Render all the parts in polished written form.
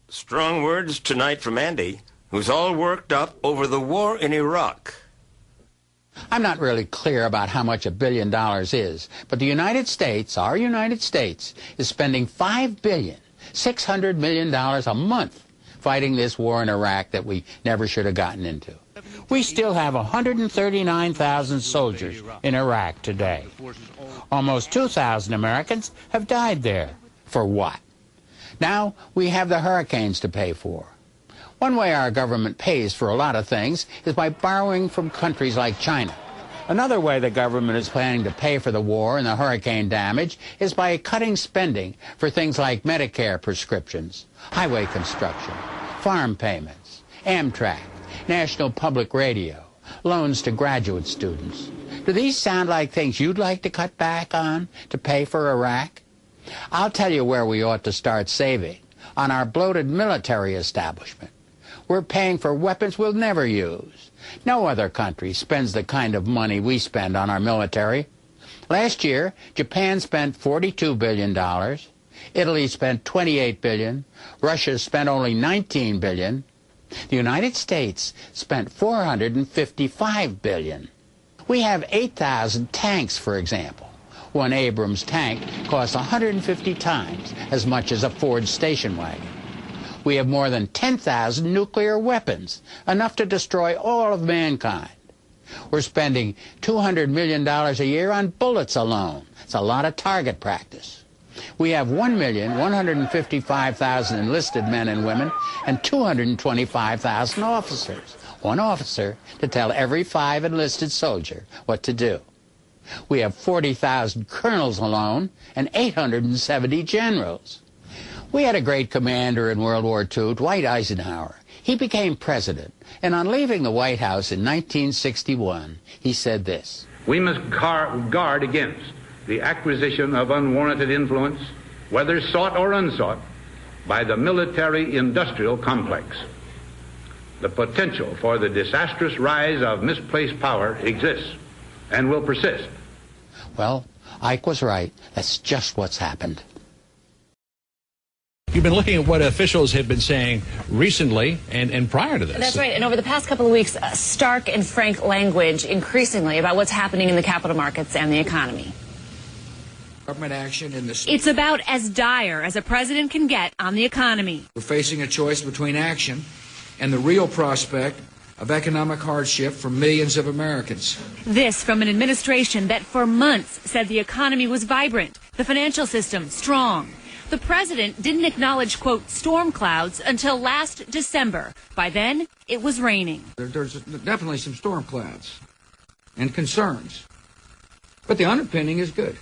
Strong words tonight from Andy, who's all worked up over the war in Iraq. I'm not really clear about how much $1 billion is, but the United States, our United States, is spending $5.6 billion a month fighting this war in Iraq that we never should have gotten into. We still have 139,000 soldiers in Iraq today. Almost 2,000 Americans have died there. For what? Now we have the hurricanes to pay for. One way our government pays for a lot of things is by borrowing from countries like China. Another way the government is planning to pay for the war and the hurricane damage is by cutting spending for things like Medicare prescriptions, highway construction, farm payments, Amtrak, National Public Radio, loans to graduate students. Do these sound like things you'd like to cut back on to pay for Iraq? I'll tell you where we ought to start saving, on our bloated military establishment. We're paying for weapons we'll never use. No other country spends the kind of money we spend on our military. Last year, Japan spent $42 billion. Italy spent $28 billion. Russia spent only $19 billion. The United States spent $455 billion. We have 8,000 tanks, for example. One Abrams tank costs 150 times as much as a Ford station wagon. We have more than 10,000 nuclear weapons, enough to destroy all of mankind. We're spending $200 million a year on bullets alone. It's a lot of target practice. We have 1,155,000 enlisted men and women and 225,000 officers. One officer to tell every 5 enlisted soldier what to do. We have 40,000 colonels alone and 870 generals. We had a great commander in World War II, Dwight Eisenhower. He became president, and on leaving the White House in 1961, he said this: "We must guard against the acquisition of unwarranted influence, whether sought or unsought, by the military-industrial complex. The potential for the disastrous rise of misplaced power exists and will persist." Well, Ike was right. That's just what's happened. You've been looking at what officials have been saying recently and prior to this. That's right. And over the past couple of weeks, stark and frank language increasingly about what's happening in the capital markets and the economy. Government action in the... It's about as dire as a president can get on the economy. We're facing a choice between action and the real prospect of economic hardship for millions of Americans. This from an administration that for months said the economy was vibrant, the financial system strong. The president didn't acknowledge, quote, storm clouds until last December. By then, it was raining. There's definitely some storm clouds and concerns, but the underpinning is good.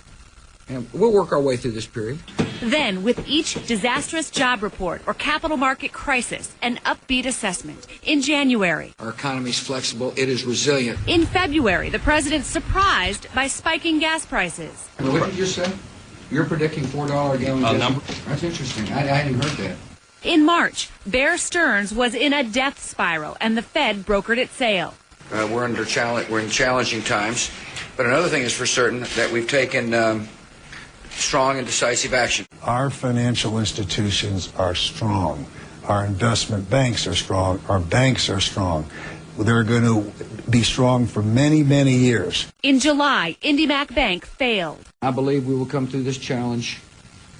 And we'll work our way through this period. Then, with each disastrous job report or capital market crisis, an upbeat assessment. In January, our economy's flexible. It is resilient. In February, the president's surprised by spiking gas prices. What did you say? You're predicting $4 a gallon number? That's interesting. I hadn't heard that. In March, Bear Stearns was in a death spiral, and the Fed brokered its sale. We're in challenging times, but another thing is for certain that we've taken strong and decisive action. Our financial institutions are strong. Our investment banks are strong. Our banks are strong. They're going to be strong for many, many years. In July, IndyMac Bank failed. I believe we will come through this challenge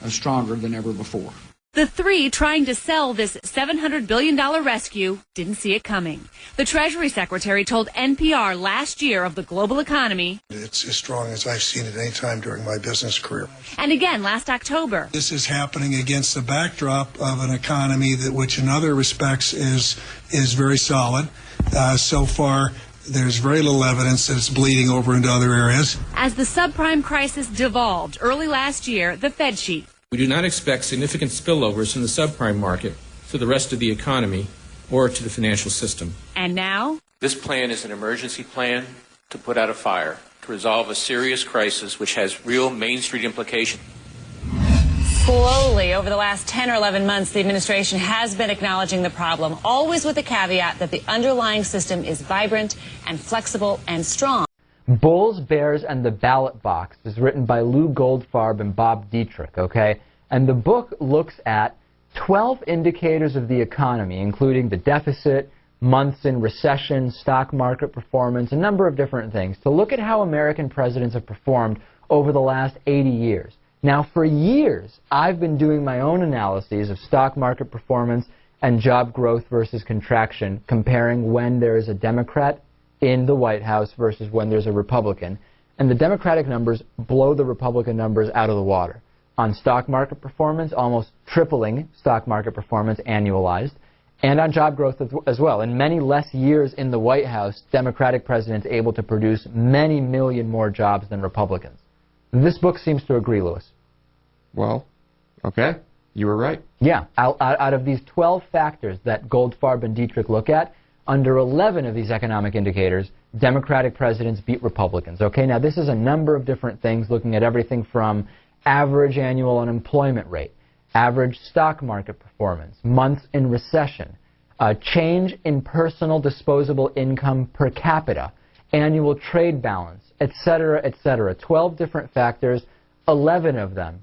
stronger than ever before. The three trying to sell this $700 billion rescue didn't see it coming. The Treasury Secretary told NPR last year of the global economy. It's as strong as I've seen it any time during my business career. And again last October. This is happening against the backdrop of an economy that, which in other respects is very solid. So far, there's very little evidence that it's bleeding over into other areas. As the subprime crisis devolved early last year, the Fed chief. We do not expect significant spillovers from the subprime market to the rest of the economy or to the financial system. And now? This plan is an emergency plan to put out a fire, to resolve a serious crisis which has real Main Street implications. Slowly, over the last 10 or 11 months, the administration has been acknowledging the problem, always with the caveat that the underlying system is vibrant and flexible and strong. Bulls, Bears, and the Ballot Box is written by Lou Goldfarb and Bob Dietrich, okay? And the book looks at 12 indicators of the economy, including the deficit, months in recession, stock market performance, a number of different things, to look at how American presidents have performed over the last 80 years. Now, for years, I've been doing my own analyses of stock market performance and job growth versus contraction, comparing when there is a Democrat in the White House versus when there's a Republican. And the Democratic numbers blow the Republican numbers out of the water. On stock market performance, almost tripling stock market performance annualized, and on job growth as well. In many less years in the White House, Democratic presidents able to produce many million more jobs than Republicans. This book seems to agree, Lewis. Well, okay. You were right. Yeah. Out of these 12 factors that Goldfarb and Dietrich look at, under 11 of these economic indicators, Democratic presidents beat Republicans. Okay, now this is a number of different things, looking at everything from average annual unemployment rate, average stock market performance, months in recession, change in personal disposable income per capita, annual trade balance, etc., etc. 12 different factors, 11 of them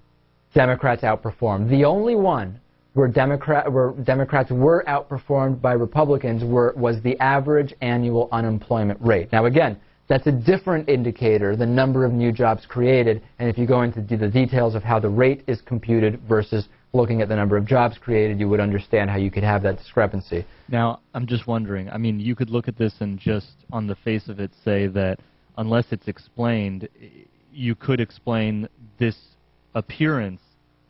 Democrats outperformed. The only one where Democrats were outperformed by Republicans was the average annual unemployment rate. Now again, that's a different indicator, the number of new jobs created, and if you go into the details of how the rate is computed versus looking at the number of jobs created, you would understand how you could have that discrepancy. Now, I'm just wondering, I mean, you could look at this and just on the face of it say that unless it's explained, you could explain this appearance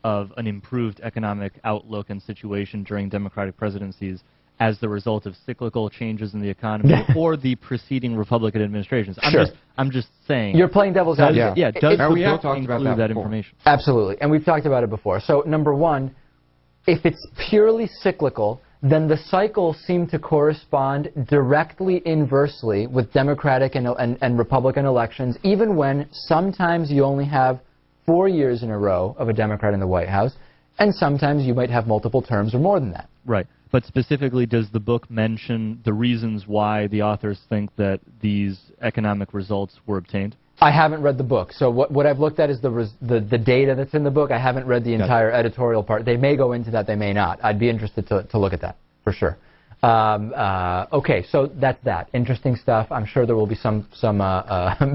of an improved economic outlook and situation during Democratic presidencies as the result of cyclical changes in the economy or the preceding Republican administrations. I'm just saying. You're playing devil's advocate. Yeah, does the book include that information? Absolutely, and we've talked about it before. So, number one, if it's purely cyclical, then the cycles seem to correspond directly inversely with Democratic and Republican elections, even when sometimes you only have 4 years in a row of a Democrat in the White House, and sometimes you might have multiple terms or more than that. Right. But specifically, does the book mention the reasons why the authors think that these economic results were obtained? I haven't read the book. So what I've looked at is the data that's in the book. I haven't read the entire editorial part. They may go into that, they may not. I'd be interested to look at that, for sure. Okay, so that's that. Interesting stuff. I'm sure there will be some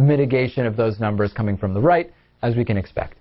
mitigation of those numbers coming from the right, as we can expect.